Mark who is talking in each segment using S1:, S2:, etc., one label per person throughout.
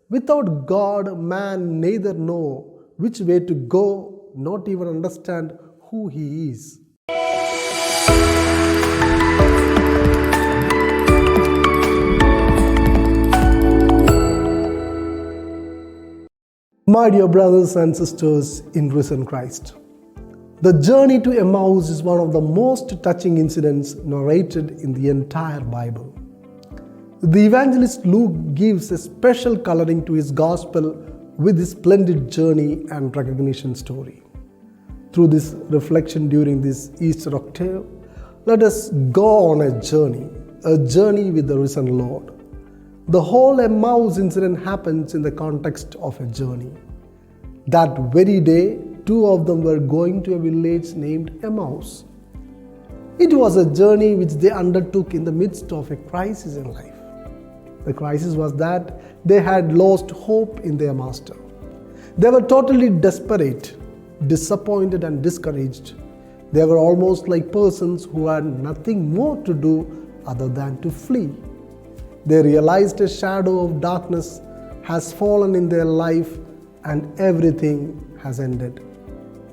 S1: Without God, man neither know which way to go, not even understand who he is. My dear brothers and sisters in risen Christ, the journey to Emmaus is one of the most touching incidents narrated in the entire Bible. The evangelist Luke gives a special coloring to his gospel with this splendid journey and recognition story. Through this reflection during this Easter octave, let us go on a journey with the risen Lord. The whole Emmaus incident happens in the context of a journey. That very day, two of them were going to a village named Emmaus. It was a journey which they undertook in the midst of a crisis in life. The crisis was that they had lost hope in their master. They were totally desperate, disappointed and discouraged. They were almost like persons who had nothing more to do other than to flee. They realized a shadow of darkness has fallen in their life and everything has ended.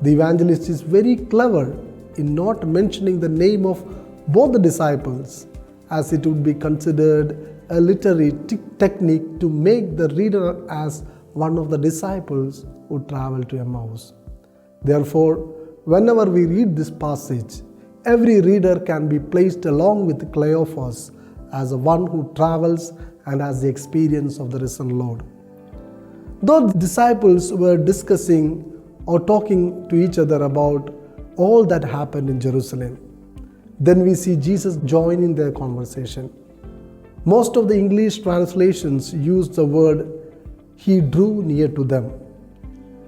S1: The evangelist is very clever in not mentioning the name of both the disciples, as it would be considered a literary technique to make the reader as one of the disciples who traveled to Emmaus. Therefore, whenever we read this passage, every reader can be placed along with Cleophas as one who travels and has the experience of the risen Lord. Though the disciples were discussing or talking to each other about all that happened in Jerusalem, then we see Jesus join in their conversation. Most of the English translations use the word "he drew near to them."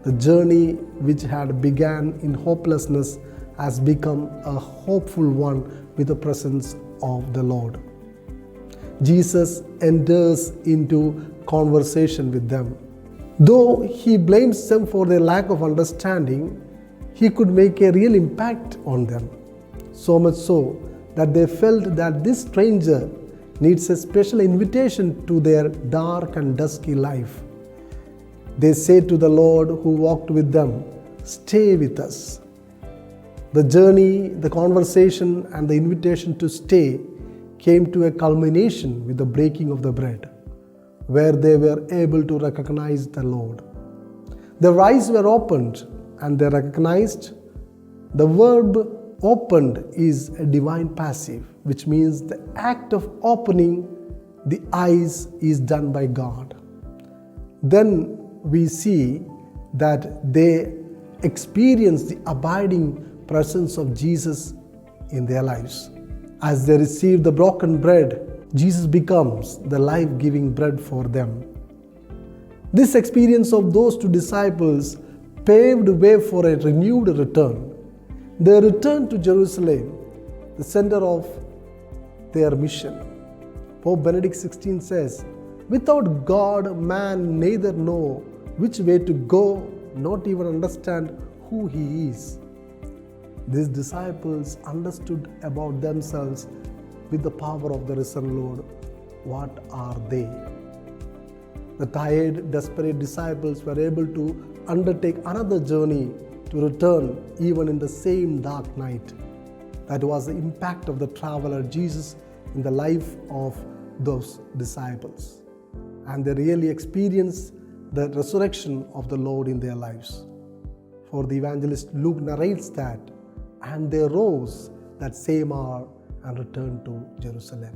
S1: The journey which had begun in hopelessness has become a hopeful one with the presence of the Lord. Jesus enters into conversation with them. Though he blames them for their lack of understanding, he could make a real impact on them. So much so that they felt that this stranger needs a special invitation to their dark and dusky life. They say to the Lord who walked with them, "Stay with us." The journey, the conversation, and the invitation to stay came to a culmination with the breaking of the bread, where they were able to recognize the Lord. Their eyes were opened and they recognized. The verb opened is a divine passive, which means the act of opening the eyes is done by God. Then we see that they experience the abiding presence of Jesus in their lives. As they receive the broken bread, Jesus becomes the life-giving bread for them. This experience of those two disciples paved way for a renewed return. They returned to Jerusalem, the center of their mission. Pope Benedict XVI says, "Without God, man neither know which way to go, not even understand who he is." These disciples understood about themselves with the power of the risen Lord. What are they? The tired, desperate disciples were able to undertake another journey to return even in the same dark night. That was the impact of the traveler Jesus in the life of those disciples. And they really experienced the resurrection of the Lord in their lives. For the evangelist Luke narrates that, "And they rose that same hour and returned to Jerusalem."